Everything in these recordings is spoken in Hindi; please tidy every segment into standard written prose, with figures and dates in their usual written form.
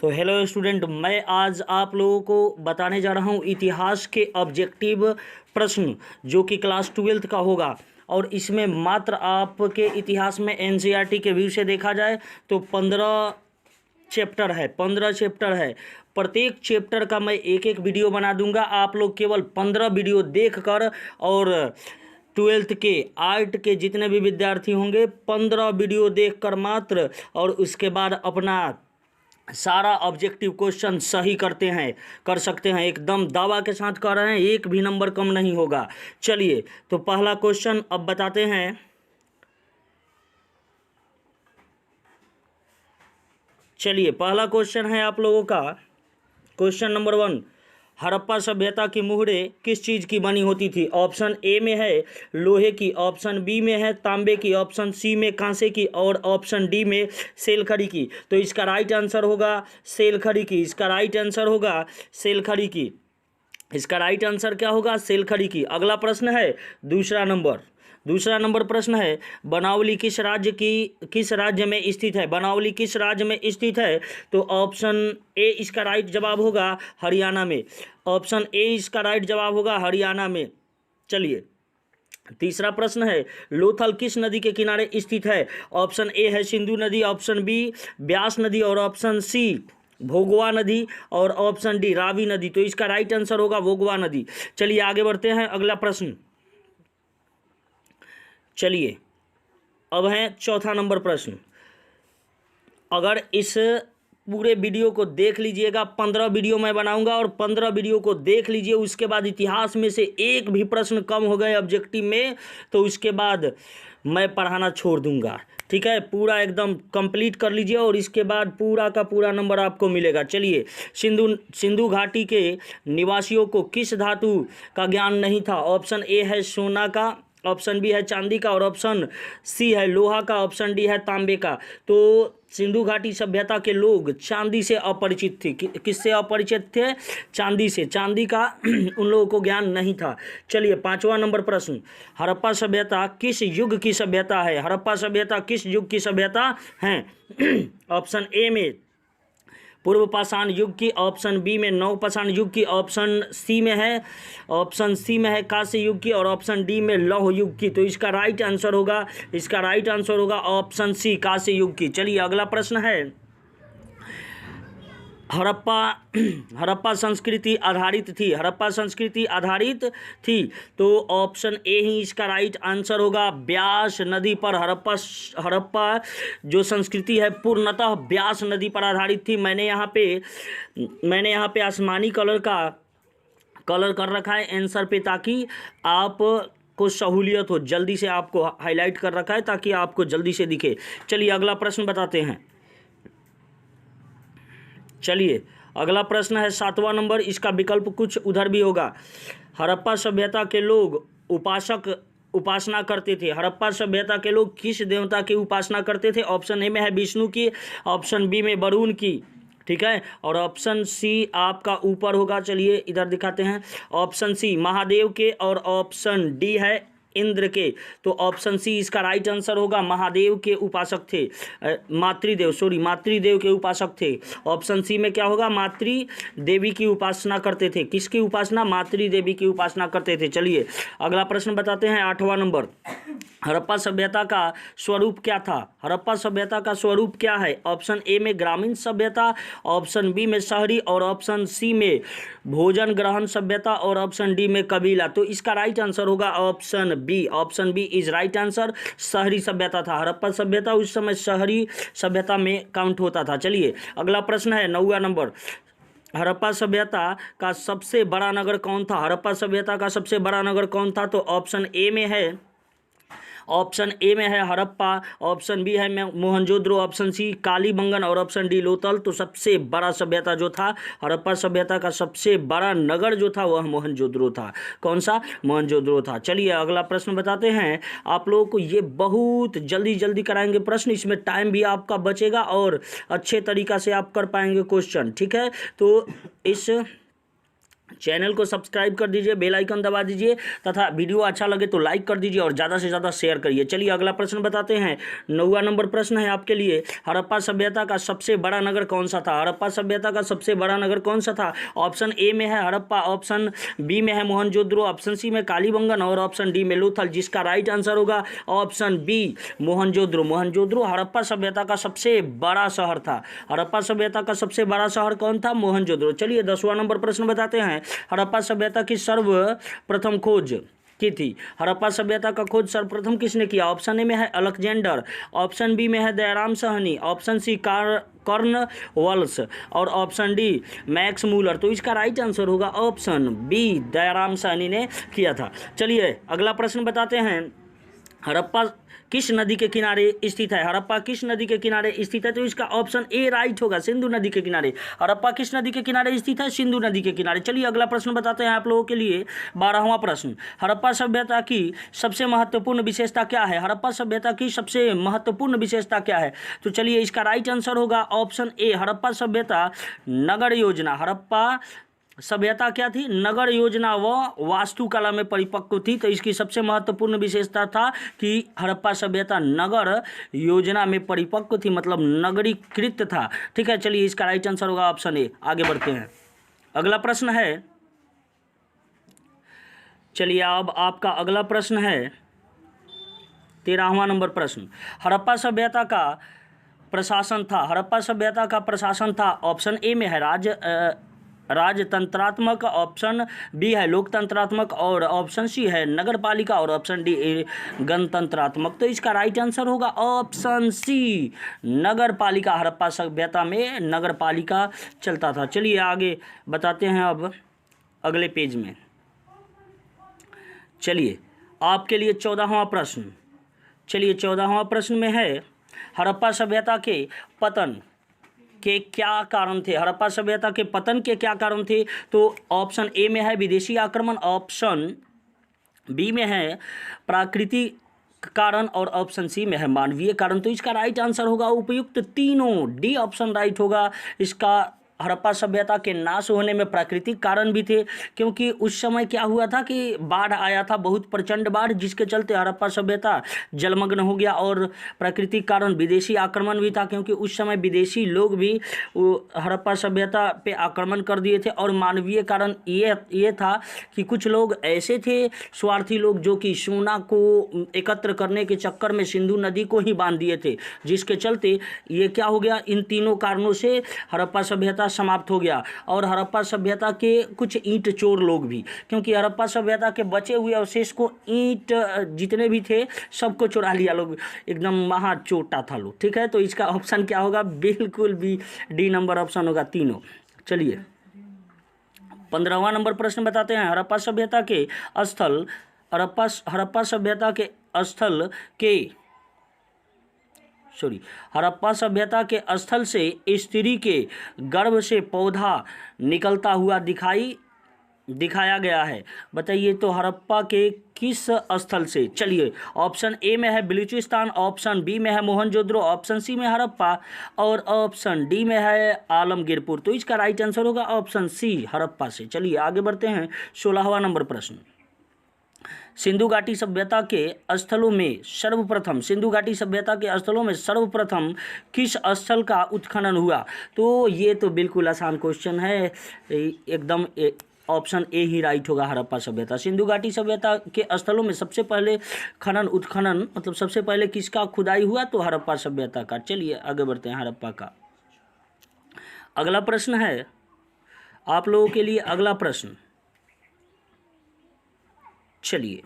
तो हेलो स्टूडेंट, मैं आज आप लोगों को बताने जा रहा हूँ इतिहास के ऑब्जेक्टिव प्रश्न जो कि क्लास 12th का होगा। और इसमें मात्र आपके इतिहास में एनसीईआरटी के व्यू से देखा जाए तो 15 चैप्टर है। प्रत्येक चैप्टर का मैं एक एक वीडियो बना दूंगा। आप लोग केवल 15 वीडियो देखकर और 12th के आर्ट के जितने भी विद्यार्थी होंगे 15 वीडियो देखकर मात्र और उसके बाद अपना सारा ऑब्जेक्टिव क्वेश्चन सही कर सकते हैं। एकदम दावा के साथ कर रहे हैं, एक भी नंबर कम नहीं होगा। चलिए तो पहला क्वेश्चन अब बताते हैं। चलिए पहला क्वेश्चन है आप लोगों का, क्वेश्चन नंबर 1। हड़प्पा सभ्यता की मुहरें किस चीज़ की बनी होती थी? ऑप्शन ए में है लोहे की, ऑप्शन बी में है तांबे की, ऑप्शन सी में कांसे की और ऑप्शन डी में सेलखड़ी की। तो इसका राइट आंसर होगा सेलखड़ी की। इसका राइट आंसर होगा सेलखड़ी की। इसका राइट आंसर क्या होगा? सेलखड़ी की। अगला प्रश्न है दूसरा नंबर प्रश्न है बनावली किस राज्य में स्थित है? बनावली किस राज्य में स्थित है? तो ऑप्शन ए इसका राइट जवाब होगा हरियाणा में। ऑप्शन ए इसका राइट जवाब होगा हरियाणा में। चलिए तीसरा प्रश्न है लोथल किस नदी के किनारे स्थित है? ऑप्शन ए है सिंधु नदी, ऑप्शन बी ब्यास नदी और ऑप्शन सी भोगवा नदी और ऑप्शन डी रावी नदी। तो इसका राइट आंसर होगा भोगवा नदी। चलिए आगे बढ़ते हैं, अगला प्रश्न। चलिए अब है चौथा नंबर प्रश्न। अगर इस पूरे वीडियो को देख लीजिएगा, 15 वीडियो मैं बनाऊंगा और 15 वीडियो को देख लीजिए, उसके बाद इतिहास में से एक भी प्रश्न कम हो गए ऑब्जेक्टिव में तो उसके बाद मैं पढ़ाना छोड़ दूंगा। ठीक है, पूरा एकदम कंप्लीट कर लीजिए और इसके बाद पूरा का पूरा नंबर आपको मिलेगा। चलिए सिंधु घाटी के निवासियों को किस धातु का ज्ञान नहीं था? ऑप्शन ए है सोना का, ऑप्शन बी है चांदी का और ऑप्शन सी है लोहा का, ऑप्शन डी है तांबे का। तो सिंधु घाटी सभ्यता के लोग चांदी से अपरिचित थे। किससे अपरिचित थे? चांदी से। चांदी का उन लोगों को ज्ञान नहीं था। चलिए पांचवा नंबर प्रश्न। हड़प्पा सभ्यता किस युग की सभ्यता है? हड़प्पा सभ्यता किस युग की सभ्यता है? ऑप्शन ए में पूर्व पाषाण युग की, ऑप्शन बी में नव पाषाण युग की, ऑप्शन सी में है कांस्य युग की और ऑप्शन डी में लौह युग की। तो इसका राइट आंसर होगा ऑप्शन सी कांस्य युग की। चलिए अगला प्रश्न है हड़प्पा संस्कृति आधारित थी। तो ऑप्शन ए ही इसका राइट आंसर होगा। ब्यास नदी पर हड़प्पा जो संस्कृति है पूर्णतः ब्यास नदी पर आधारित थी। मैंने यहाँ पे आसमानी कलर कर रखा है आंसर पे ताकि आप को सहूलियत हो, जल्दी से आपको हाईलाइट कर रखा है ताकि आपको जल्दी से दिखे। चलिए अगला प्रश्न बताते हैं। चलिए अगला प्रश्न है 7वां नंबर। इसका विकल्प कुछ उधर भी होगा। हड़प्पा सभ्यता के लोग उपासना करते थे। हड़प्पा सभ्यता के लोग किस देवता की उपासना करते थे? ऑप्शन ए में है विष्णु की, ऑप्शन बी में वरुण की, ठीक है, और ऑप्शन सी आपका ऊपर होगा। चलिए इधर दिखाते हैं, ऑप्शन सी महादेव के और ऑप्शन डी है इंद्र के। तो ऑप्शन सी इसका राइट आंसर होगा। महादेव के उपासक थे, मातृदेव के उपासक थे। ऑप्शन सी में क्या होगा? मातृ देवी की उपासना करते थे। किसकी उपासना? मातृ देवी की उपासना करते थे। चलिए अगला प्रश्न बताते हैं, 8वां नंबर। हड़प्पा सभ्यता का स्वरूप क्या था? हड़प्पा सभ्यता का स्वरूप क्या है? ऑप्शन ए में ग्रामीण सभ्यता, ऑप्शन बी में शहरी और ऑप्शन सी में भोजन ग्रहण सभ्यता और ऑप्शन डी में कबीला। तो इसका राइट आंसर होगा option B is right answer. शहरी सभ्यता था। हड़प्पा सभ्यता उस समय शहरी सभ्यता में काउंट होता था। चलिए अगला प्रश्न है 9वां नंबर। हड़प्पा सभ्यता का सबसे बड़ा नगर कौन था? हड़प्पा सभ्यता का सबसे बड़ा नगर कौन था? तो ऑप्शन ए में है हड़प्पा, ऑप्शन बी है मोहनजोदड़ो, ऑप्शन सी कालीबंगन और ऑप्शन डी लोथल। तो सबसे बड़ा सभ्यता जो था, हड़प्पा सभ्यता का सबसे बड़ा नगर जो था वह मोहनजोदड़ो था। कौन सा? मोहनजोदड़ो था। चलिए अगला प्रश्न बताते हैं। आप लोगों को ये बहुत जल्दी कराएंगे प्रश्न, इसमें टाइम भी आपका बचेगा और अच्छे तरीक़ा से आप कर पाएंगे क्वेश्चन, ठीक है। तो इस चैनल को सब्सक्राइब कर दीजिए, बेल आइकन दबा दीजिए तथा वीडियो अच्छा लगे तो लाइक कर दीजिए और ज़्यादा से ज़्यादा शेयर करिए। चलिए अगला प्रश्न बताते हैं। 9वां नंबर प्रश्न है आपके लिए, हड़प्पा सभ्यता का सबसे बड़ा नगर कौन सा था? हड़प्पा सभ्यता का सबसे बड़ा नगर कौन सा था? ऑप्शन ए में है हड़प्पा, ऑप्शन बी में है मोहनजोदड़ो, ऑप्शन सी में कालीबंगन और ऑप्शन डी में लोथल। जिसका राइट आंसर होगा ऑप्शन बी मोहनजोदड़ो। मोहनजोदड़ो हड़प्पा सभ्यता का सबसे बड़ा शहर था। हड़प्पा सभ्यता का सबसे बड़ा शहर कौन था? मोहनजोदड़ो। चलिए 10वां नंबर प्रश्न बताते हैं। हड़प्पा सभ्यता की सर्वप्रथम खोज की थी। हड़प्पा सभ्यता का खोज सर्वप्रथम किसने किया? ऑप्शन ए में है अलेक्जेंडर, ऑप्शन बी में है दयाराम साहनी, ऑप्शन सी कॉर्नवॉल्स और ऑप्शन डी मैक्स मूलर। तो इसका राइट आंसर होगा ऑप्शन बी दयाराम साहनी ने किया था। चलिए अगला प्रश्न बताते हैं। हड़प्पा किस नदी के किनारे स्थित है? हड़प्पा किस नदी के किनारे स्थित है? तो इसका ऑप्शन ए राइट होगा, सिंधु नदी के किनारे। हड़प्पा किस नदी के किनारे स्थित है? सिंधु नदी के किनारे। चलिए अगला प्रश्न बताते हैं आप लोगों के लिए। 12वां प्रश्न, हड़प्पा सभ्यता की सबसे महत्वपूर्ण विशेषता क्या है? हड़प्पा सभ्यता की सबसे महत्वपूर्ण विशेषता क्या है? तो चलिए इसका राइट आंसर होगा ऑप्शन ए हड़प्पा सभ्यता नगर योजना। हड़प्पा सभ्यता क्या थी? नगर योजना व वास्तुकला में परिपक्व थी। तो इसकी सबसे महत्वपूर्ण विशेषता था कि हड़प्पा सभ्यता नगर योजना में परिपक्व थी, मतलब नगरीकृत था। ठीक है, चलिए इसका राइट आंसर होगा ऑप्शन ए। आगे बढ़ते हैं। अगला प्रश्न है, चलिए अब आपका अगला प्रश्न है 13वां नंबर प्रश्न। हड़प्पा सभ्यता का प्रशासन था। हड़प्पा सभ्यता का प्रशासन था। ऑप्शन ए में है राजतंत्रात्मक, ऑप्शन बी है लोकतंत्रात्मक और ऑप्शन सी है नगरपालिका और ऑप्शन डी गणतंत्रात्मक। तो इसका राइट आंसर होगा ऑप्शन सी नगरपालिका। हड़प्पा सभ्यता में नगरपालिका चलता था। चलिए आगे बताते हैं अब अगले पेज में। चलिए आपके लिए 14वां प्रश्न। चलिए 14वां प्रश्न में है, हड़प्पा सभ्यता के पतन के क्या कारण थे? हड़प्पा सभ्यता के पतन के क्या कारण थे? तो ऑप्शन ए में है विदेशी आक्रमण, ऑप्शन बी में है प्राकृतिक कारण और ऑप्शन सी में है मानवीय कारण। तो इसका राइट आंसर होगा उपयुक्त तीनों, डी ऑप्शन राइट होगा इसका। हड़प्पा सभ्यता के नाश होने में प्राकृतिक कारण भी थे, क्योंकि उस समय क्या हुआ था कि बाढ़ आया था, बहुत प्रचंड बाढ़, जिसके चलते हड़प्पा सभ्यता जलमग्न हो गया। और प्राकृतिक कारण विदेशी आक्रमण भी था, क्योंकि उस समय विदेशी लोग भी हड़प्पा सभ्यता पे आक्रमण कर दिए थे। और मानवीय कारण ये था कि कुछ लोग ऐसे थे स्वार्थी लोग जो कि सोना को एकत्र करने के चक्कर में सिंधु नदी को ही बांध दिए थे, जिसके चलते ये क्या हो गया, इन तीनों कारणों से हड़प्पा सभ्यता समाप्त हो गया। और हड़प्पा सभ्यता के कुछ ईंट चोर लोग भी, क्योंकि हड़प्पा सभ्यता के बचे हुए अवशेष को ईंट जितने भी थे सबको चुरा लिया लोग, एकदम महा चोटा था लोग। ठीक है, तो इसका ऑप्शन क्या होगा? बिल्कुल भी डी नंबर ऑप्शन होगा तीनों। चलिए 15वां नंबर प्रश्न बताते हैं। हड़प्पा सभ्यता के स्थल हड़प्पा सभ्यता के स्थल के हड़प्पा सभ्यता के स्थल से स्त्री के गर्भ से पौधा निकलता हुआ दिखाया गया है। बताइए तो हड़प्पा के किस स्थल से? चलिए ऑप्शन ए में है बलूचिस्तान, ऑप्शन बी में है मोहनजोदड़ो, ऑप्शन सी में हड़प्पा और ऑप्शन डी में है आलमगीरपुर। तो इसका राइट आंसर होगा ऑप्शन सी हड़प्पा से। चलिए आगे बढ़ते हैं। 16वां नंबर प्रश्न, सिंधु घाटी सभ्यता के स्थलों में सर्वप्रथम किस स्थल का उत्खनन हुआ? तो ये तो बिल्कुल आसान क्वेश्चन है, एकदम ऑप्शन ए ही राइट होगा हड़प्पा सभ्यता। सिंधु घाटी सभ्यता के स्थलों में सबसे पहले उत्खनन मतलब सबसे पहले किसका खुदाई हुआ? तो हड़प्पा सभ्यता का। चलिए आगे बढ़ते हैं हड़प्पा का। अगला प्रश्न है आप लोगों के लिए। अगला प्रश्न, चलिए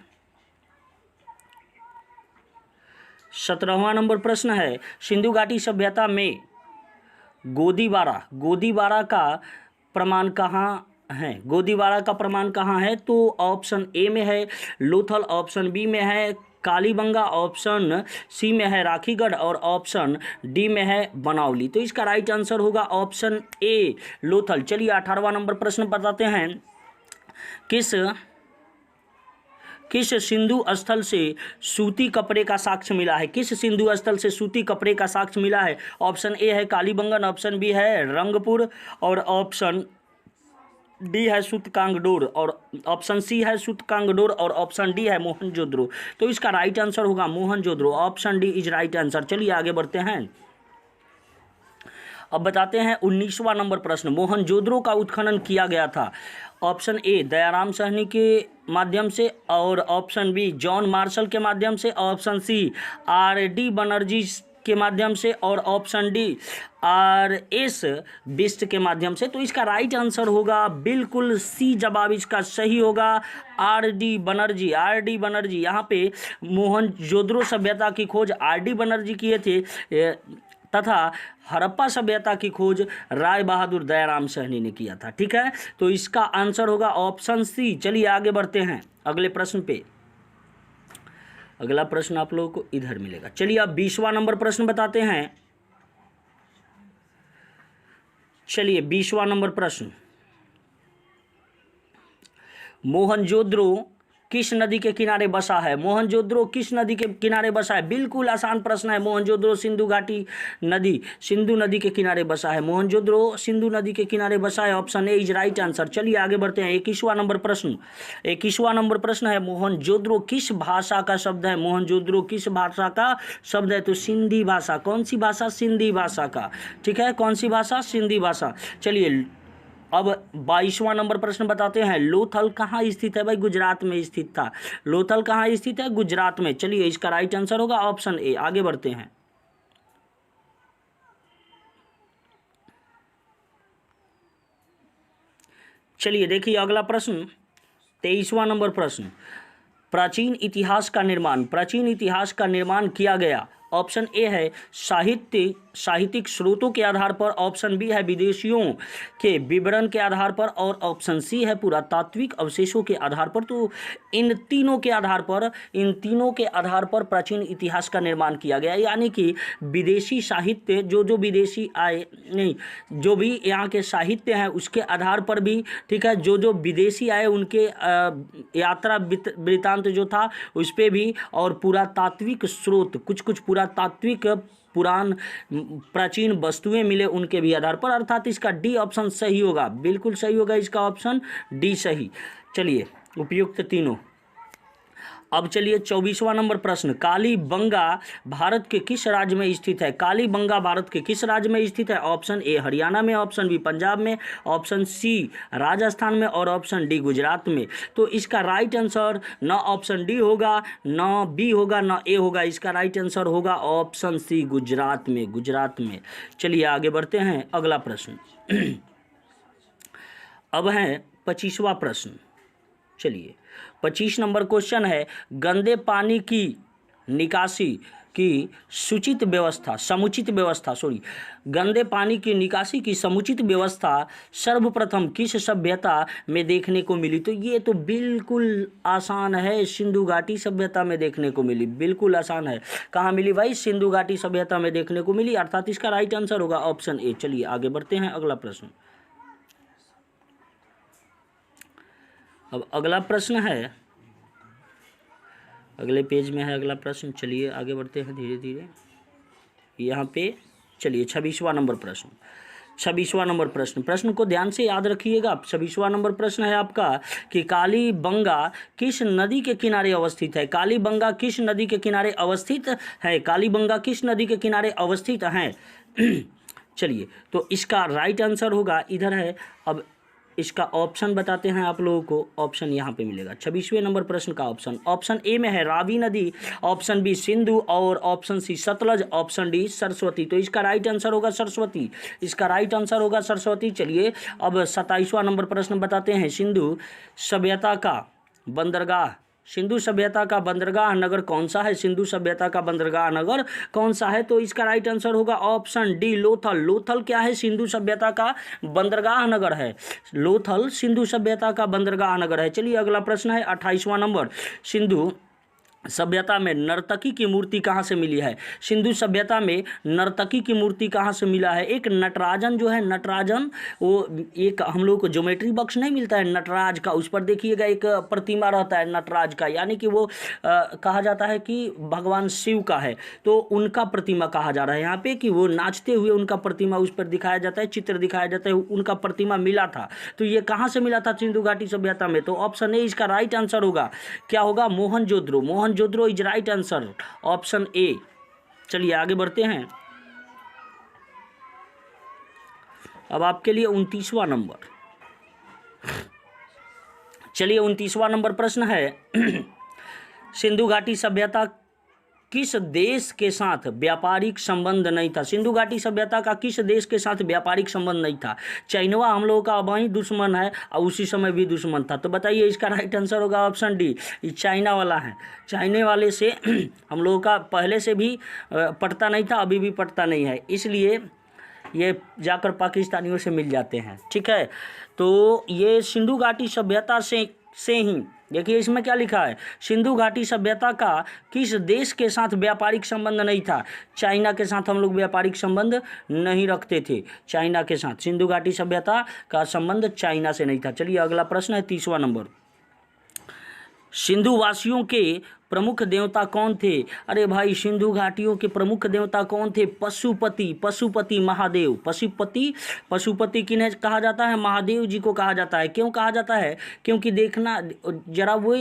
17वां नंबर प्रश्न है, सिंधु घाटी सभ्यता में गोदीबारा का प्रमाण कहाँ है? गोदीबारा का प्रमाण कहाँ है? तो ऑप्शन ए में है लोथल, ऑप्शन बी में है कालीबंगा, ऑप्शन सी में है राखीगढ़ और ऑप्शन डी में है बनावली। तो इसका राइट आंसर होगा ऑप्शन ए लोथल। चलिए 18वां नंबर प्रश्न बताते हैं। किस सिंधु स्थल से सूती कपड़े का साक्ष्य मिला है? किस सिंधु स्थल से सूती कपड़े का साक्ष्य मिला है? ऑप्शन ए है कालीबंगन, ऑप्शन बी है रंगपुर और ऑप्शन डी है सूतकांगडोर और ऑप्शन सी है सूतकांगडोर और ऑप्शन डी है मोहनजोदड़ो। तो इसका राइट आंसर होगा Mohenjodaro. Option D is right answer. चलिए आगे बढ़ते हैं। अब बताते हैं 19वां नंबर प्रश्न। मोहनजोदड़ो का उत्खनन किया गया था। ऑप्शन ए दयाराम साहनी के माध्यम से और ऑप्शन बी जॉन मार्शल के माध्यम से, ऑप्शन सी आर.डी. बनर्जी के माध्यम से और ऑप्शन डी R.S. बिष्ट के माध्यम से। तो इसका राइट आंसर होगा बिल्कुल सी जवाब इसका सही होगा, R.D. बनर्जी। R.D. बनर्जी यहाँ पे मोहनजोदड़ो सभ्यता की खोज R.D. बनर्जी किए थे तथा हड़प्पा सभ्यता की खोज राय बहादुर दयाराम साहनी ने किया था। ठीक है, तो इसका आंसर होगा ऑप्शन सी। चलिए आगे बढ़ते हैं अगले प्रश्न पे। अगला प्रश्न आप लोगों को इधर मिलेगा। चलिए अब 20वां नंबर प्रश्न बताते हैं। चलिए 20वां नंबर प्रश्न। मोहनजोदड़ो किस नदी के किनारे बसा है? मोहनजोदड़ो किस नदी के किनारे बसा है? बिल्कुल आसान प्रश्न है। मोहनजोदड़ो सिंधु घाटी नदी, सिंधु नदी के किनारे बसा है। मोहनजोदड़ो सिंधु नदी के किनारे बसा है। Option A is right answer. चलिए आगे बढ़ते हैं। 21वां नंबर प्रश्न। 21वां नंबर प्रश्न है मोहनजोदड़ो किस भाषा का शब्द है? मोहनजोदड़ो किस भाषा का शब्द है? तो सिंधी भाषा। कौन सी भाषा? सिंधी भाषा का। ठीक है, कौन सी भाषा? सिंधी भाषा। चलिए अब 22वां नंबर प्रश्न बताते हैं। लोथल कहाँ स्थित है? भाई गुजरात में स्थित था। लोथल कहाँ स्थित है? गुजरात में। चलिए इसका राइट आंसर होगा ऑप्शन ए। आगे बढ़ते हैं। चलिए देखिए अगला प्रश्न 23वां नंबर प्रश्न। प्राचीन इतिहास का निर्माण किया गया। ऑप्शन ए है साहित्यिक स्रोतों के आधार पर, ऑप्शन बी है विदेशियों के विवरण के आधार पर और ऑप्शन सी है पुरातात्विक अवशेषों के आधार पर। तो इन तीनों के आधार पर प्राचीन इतिहास का निर्माण किया गया। यानी कि विदेशी साहित्य जो विदेशी आए, नहीं, जो भी यहाँ के साहित्य हैं उसके आधार पर भी, ठीक है, जो विदेशी आए उनके यात्रा वृत्तांत जो था उस पर भी, और पुरातात्विक स्रोत कुछ पुरातात्विक पुरान प्राचीन वस्तुएं मिले उनके भी आधार पर, अर्थात इसका डी ऑप्शन सही होगा। बिल्कुल सही होगा इसका ऑप्शन डी सही। चलिए उपयुक्त तीनों। अब चलिए 24वां नंबर प्रश्न। कालीबंगा भारत के किस राज्य में स्थित है? कालीबंगा भारत के किस राज्य में स्थित है? ऑप्शन ए हरियाणा में, ऑप्शन बी पंजाब में, ऑप्शन सी राजस्थान में और ऑप्शन डी गुजरात में। तो इसका राइट आंसर न ऑप्शन डी होगा, न बी होगा, न ए होगा। इसका राइट आंसर होगा ऑप्शन सी गुजरात में। चलिए आगे बढ़ते हैं अगला प्रश्न। अब है 25वां प्रश्न। चलिए 25 नंबर क्वेश्चन है गंदे पानी की निकासी की गंदे पानी की निकासी की समुचित व्यवस्था सर्वप्रथम किस सभ्यता में देखने को मिली? तो ये तो बिल्कुल आसान है, सिंधु घाटी सभ्यता में देखने को मिली। बिल्कुल आसान है। कहाँ मिली भाई? सिंधु घाटी सभ्यता में देखने को मिली, अर्थात इसका राइट आंसर होगा ऑप्शन ए। चलिए आगे बढ़ते हैं अगला प्रश्न। अब अगला प्रश्न है, अगले पेज में है अगला प्रश्न। चलिए आगे बढ़ते हैं धीरे धीरे यहाँ पे। चलिए 26वां नंबर प्रश्न। 26वां नंबर प्रश्न को ध्यान से याद रखिएगा। 26वां नंबर प्रश्न है आपका कि कालीबंगा किस नदी के किनारे अवस्थित है? कालीबंगा किस नदी के किनारे अवस्थित है? कालीबंगा किस नदी के किनारे अवस्थित है? चलिए तो इसका राइट आंसर होगा, इधर है। अब इसका ऑप्शन बताते हैं आप लोगों को। ऑप्शन यहाँ पे मिलेगा 26वें नंबर प्रश्न का ऑप्शन ए में है रावी नदी, ऑप्शन बी सिंधु और option C Sutlej, option D Saraswati. तो इसका राइट आंसर होगा सरस्वती। चलिए अब 27वां नंबर प्रश्न बताते हैं। सिंधु सभ्यता का बंदरगाह नगर कौन सा है? सिंधु सभ्यता का बंदरगाह नगर कौन सा है? तो इसका राइट आंसर होगा ऑप्शन डी लोथल। लोथल क्या है? सिंधु सभ्यता का बंदरगाह नगर है। लोथल सिंधु सभ्यता का बंदरगाह नगर है। चलिए अगला प्रश्न है 28वां नंबर। सिंधु सभ्यता में नर्तकी की मूर्ति कहाँ से मिली है? सिंधु सभ्यता में नर्तकी की मूर्ति कहाँ से मिला है? एक नटराजन जो है, नटराजन, वो एक हम लोग को ज्योमेट्री बॉक्स नहीं मिलता है नटराज का, उस पर देखिएगा एक प्रतिमा रहता है नटराज का, यानी कि वो कहा जाता है कि भगवान शिव का है, तो उनका प्रतिमा कहा जा रहा है यहाँ पे कि वो नाचते हुए उनका प्रतिमा उस पर दिखाया जाता है, चित्र दिखाया जाता है, उनका प्रतिमा मिला था। तो ये कहाँ से मिला था? सिंधु घाटी सभ्यता में। तो ऑप्शन ए इसका राइट आंसर होगा। क्या होगा? Mohenjodaro. Mohenjodaro is right answer, option A. चलिए आगे बढ़ते हैं। अब आपके लिए 29वां नंबर। चलिए 29वां नंबर प्रश्न है सिंधु घाटी सभ्यता किस देश के साथ व्यापारिक संबंध नहीं था? सिंधु घाटी सभ्यता का किस देश के साथ व्यापारिक संबंध नहीं था? चाइनवा हम लोगों का वही दुश्मन है और उसी समय भी दुश्मन था। तो बताइए इसका राइट आंसर होगा ऑप्शन डी, ये चाइना वाला है। चाइने वाले से हम लोगों का पहले से भी पटता नहीं था, अभी भी पटता नहीं है, इसलिए ये जाकर पाकिस्तानियों से मिल जाते हैं। ठीक है, तो ये सिंधु घाटी सभ्यता से ही देखिए इसमें क्या लिखा है, सिंधु घाटी सभ्यता का किस देश के साथ व्यापारिक संबंध नहीं था? चाइना के साथ हम लोग व्यापारिक संबंध नहीं रखते थे, चाइना के साथ सिंधु घाटी सभ्यता का संबंध चाइना से नहीं था। चलिए अगला प्रश्न है 30वां नंबर। सिंधु वासियों के प्रमुख देवता कौन थे? अरे भाई सिंधु घाटियों के प्रमुख देवता कौन थे? पशुपति, पशुपति महादेव। पशुपति किन्हें कहा जाता है? महादेव जी को कहा जाता है। क्यों कहा जाता है? क्योंकि देखना जरा वो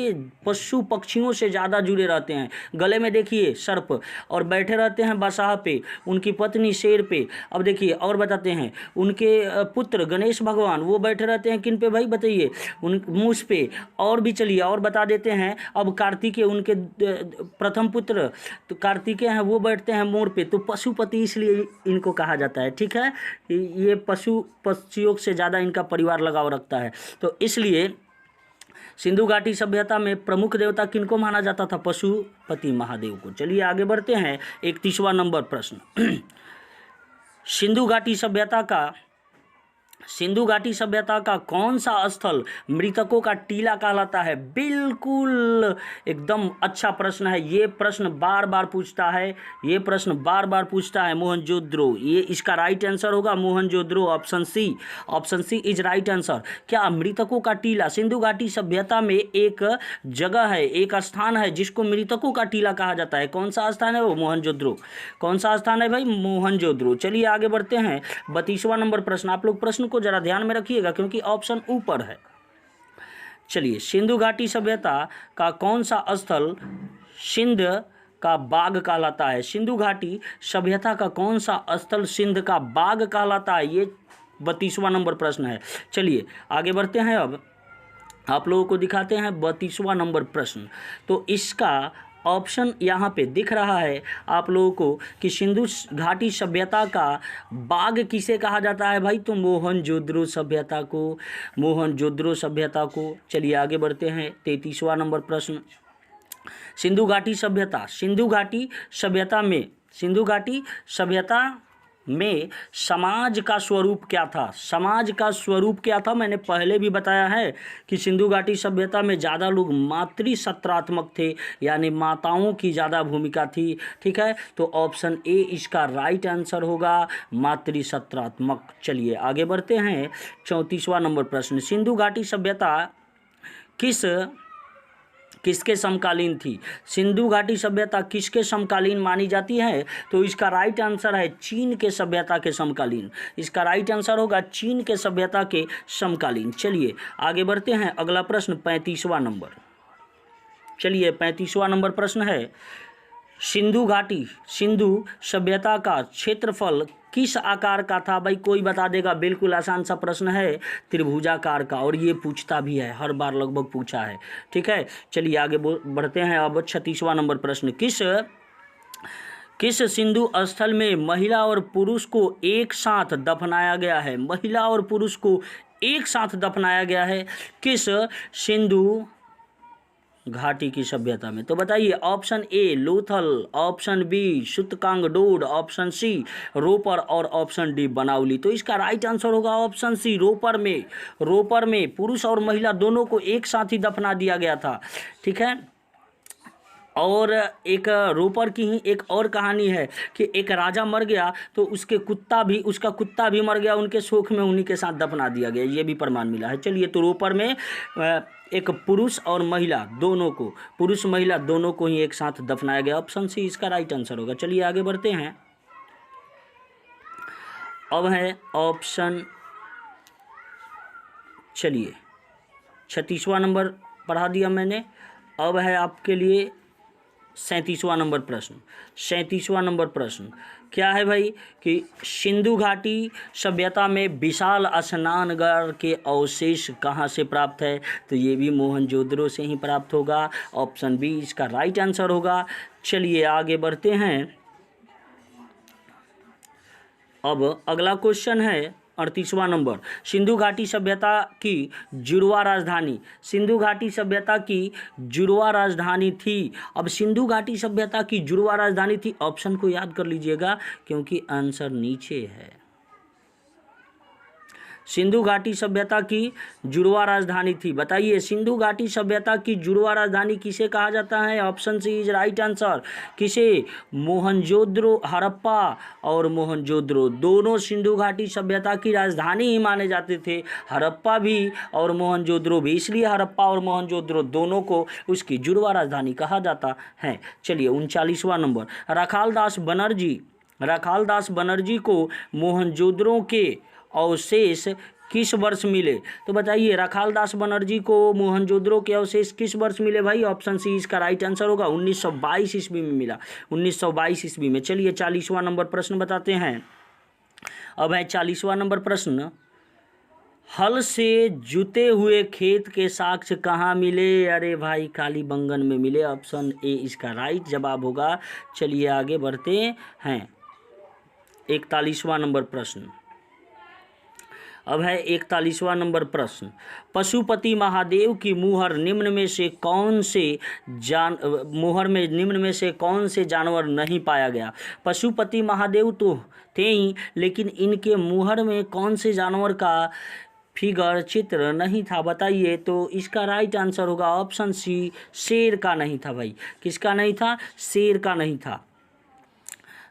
पशु पक्षियों से ज़्यादा जुड़े रहते हैं। गले में देखिए सर्प और बैठे रहते हैं बसाह पे, उनकी पत्नी शेर पे। अब देखिए और बताते हैं, उनके पुत्र गणेश भगवान वो बैठे रहते हैं किन पे भाई बताइए? उन मूस पे। और भी चलिए और बता देते हैं, अब कार्तिकेय उनके प्रथम पुत्र तो कार्तिकेय हैं, वो बैठते हैं मोर पे। तो पशुपति इसलिए इनको कहा जाता है। ठीक है, ये पक्षियों से ज़्यादा इनका परिवार लगाव रखता है, तो इसलिए सिंधु घाटी सभ्यता में प्रमुख देवता किनको माना जाता था? पशुपति महादेव को। चलिए आगे बढ़ते हैं 31वां नंबर प्रश्न। सिंधु घाटी सभ्यता का कौन सा स्थल मृतकों का टीला कहलाता है? बिल्कुल एकदम अच्छा प्रश्न है। ये प्रश्न बार बार पूछता है, मोहनजोदड़ो। ये इसका राइट आंसर होगा Mohenjodaro, option C is right answer. क्या मृतकों का टीला? सिंधु घाटी सभ्यता में एक जगह है, एक स्थान है जिसको मृतकों का टीला कहा जाता है। कौन सा स्थान है वो? मोहनजोदड़ो। कौन सा स्थान है भाई? मोहनजोदड़ो। चलिए आगे बढ़ते हैं 32वां नंबर प्रश्न। आप लोग प्रश्न को जरा ध्यान में रखिएगा क्योंकि ऑप्शन ऊपर है। चलिए, सिंधु घाटी सभ्यता का कौन सा स्थल सिंध का बाग कहलाता है? सिंधु घाटी सभ्यता का कौन सा स्थल सिंध का बाग कहलाता है? ये 32वां नंबर प्रश्न है। चलिए आगे बढ़ते हैं। अब आप लोगों को दिखाते हैं 32वां नंबर प्रश्न। तो इसका ऑप्शन यहाँ पे दिख रहा है आप लोगों को कि सिंधु घाटी सभ्यता का बाग किसे कहा जाता है भाई? तो मोहनजोदड़ो सभ्यता को। चलिए आगे बढ़ते हैं 33वां नंबर प्रश्न। सिंधु घाटी सभ्यता में समाज का स्वरूप क्या था? मैंने पहले भी बताया है कि सिंधु घाटी सभ्यता में ज़्यादा लोग मातृसत्रात्मक थे, यानी माताओं की ज़्यादा भूमिका थी। ठीक है, तो ऑप्शन ए इसका राइट आंसर होगा, मातृसत्रात्मक। चलिए आगे बढ़ते हैं 34वां नंबर प्रश्न। सिंधु घाटी सभ्यता किसके समकालीन थी? सिंधु घाटी सभ्यता किसके समकालीन मानी जाती है? तो इसका राइट आंसर है चीन के सभ्यता के समकालीन। इसका राइट आंसर होगा चीन के सभ्यता के समकालीन। चलिए आगे बढ़ते हैं। अगला प्रश्न 35वां नंबर। चलिए 35वां नंबर प्रश्न है, सिंधु सभ्यता का क्षेत्रफल किस आकार का था? भाई कोई बता देगा? बिल्कुल आसान सा प्रश्न है, त्रिभुजाकार का। और ये पूछता भी है, हर बार लगभग पूछा है। ठीक है, चलिए आगे बढ़ते हैं। अब 36वां नंबर प्रश्न। किस सिंधु स्थल में महिला और पुरुष को एक साथ दफनाया गया है? महिला और पुरुष को एक साथ दफनाया गया है किस सिंधु घाटी की सभ्यता में? तो बताइए, option A Lothal, option B Sutkagendor, option C Ropar और ऑप्शन डी बनावली। तो इसका राइट आंसर होगा ऑप्शन सी रोपर में पुरुष और महिला दोनों को एक साथ ही दफना दिया गया था। ठीक है, और एक रोपर की ही एक और कहानी है कि एक राजा मर गया तो उसका कुत्ता भी मर गया, उनके शोक में उन्हीं के साथ दफना दिया गया, ये भी प्रमाण मिला है। चलिए, तो रोपर में एक पुरुष और महिला दोनों को ही एक साथ दफनाया गया। ऑप्शन सी इसका राइट आंसर होगा। चलिए आगे बढ़ते हैं। अब है ऑप्शन, चलिए 36वां नंबर पढ़ा दिया मैंने। अब है आपके लिए 37वां नंबर प्रश्न। 37वां नंबर प्रश्न क्या है भाई कि सिंधु घाटी सभ्यता में विशाल स्नानघर के अवशेष कहाँ से प्राप्त है? तो ये भी मोहनजोदड़ो से ही प्राप्त होगा। ऑप्शन बी इसका राइट आंसर होगा। चलिए आगे बढ़ते हैं। अब अगला क्वेश्चन है 38वां नंबर। सिंधु घाटी सभ्यता की जुड़वा राजधानी थी। अब सिंधु घाटी सभ्यता की जुड़वा राजधानी थी, ऑप्शन को याद कर लीजिएगा क्योंकि आंसर नीचे है। सिंधु घाटी सभ्यता की जुड़वा राजधानी थी। बताइए, सिंधु घाटी सभ्यता की जुड़वा राजधानी किसे कहा जाता है? Option C is right answer. किसे? मोहनजोदड़ो, हड़प्पा और मोहनजोदड़ो दोनों सिंधु घाटी सभ्यता की राजधानी ही माने जाते थे, हड़प्पा भी और मोहनजोदड़ो भी। इसलिए हड़प्पा और मोहनजोदड़ो दोनों को उसकी जुड़वा राजधानी कहा जाता है। चलिए 39वां नंबर। रखाल दास बनर्जी को मोहनजोदड़ो के अवशेष किस वर्ष मिले? तो बताइए, रखाल दास बनर्जी को मोहनजोदड़ो के अवशेष किस वर्ष मिले भाई? ऑप्शन सी इसका राइट आंसर होगा। 1922 ईस्वी में मिला, 1922 ईस्वी में। चलिए 40वां नंबर प्रश्न बताते हैं। अब है 40वां नंबर प्रश्न। हल से जुते हुए खेत के साक्ष्य कहाँ मिले? अरे भाई, कालीबंगन में मिले। ऑप्शन ए इसका राइट जवाब होगा। चलिए आगे बढ़ते हैं। 41वां नंबर प्रश्न। अब है 41वां नंबर प्रश्न। पशुपति महादेव की मुहर निम्न में से कौन से जानवर नहीं पाया गया? पशुपति महादेव तो थे ही, लेकिन इनके मुहर में कौन से जानवर का फिगर, चित्र नहीं था? बताइए, तो इसका राइट आंसर होगा ऑप्शन सी, शेर का नहीं था भाई। किसका नहीं था? शेर का नहीं था।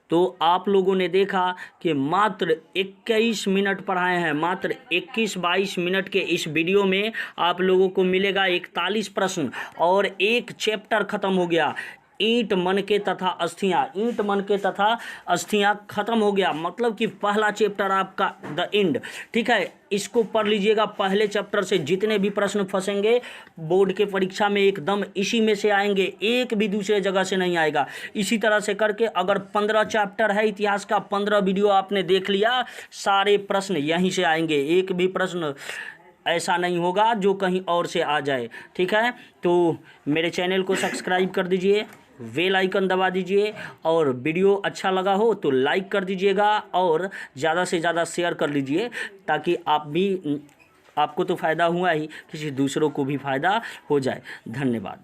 तो आप लोगों ने देखा कि मात्र 21 मिनट पढ़ाए हैं, मात्र 21-22 मिनट के इस वीडियो में आप लोगों को मिलेगा 41 प्रश्न और एक चैप्टर खत्म हो गया। ईंट मन के तथा अस्थियां खत्म हो गया। मतलब कि पहला चैप्टर आपका द एंड, ठीक है। इसको पढ़ लीजिएगा। पहले चैप्टर से जितने भी प्रश्न फंसेंगे बोर्ड के परीक्षा में एकदम इसी में से आएंगे, एक भी दूसरे जगह से नहीं आएगा। इसी तरह से करके अगर 15 चैप्टर है इतिहास का, 15 वीडियो आपने देख लिया, सारे प्रश्न यहीं से आएंगे। एक भी प्रश्न ऐसा नहीं होगा जो कहीं और से आ जाए, ठीक है। तो मेरे चैनल को सब्सक्राइब कर दीजिए, बेल आइकन दबा दीजिए और वीडियो अच्छा लगा हो तो लाइक कर दीजिएगा और ज़्यादा से ज़्यादा शेयर कर लीजिए, ताकि आपको तो फ़ायदा हुआ ही, किसी दूसरों को भी फ़ायदा हो जाए। धन्यवाद।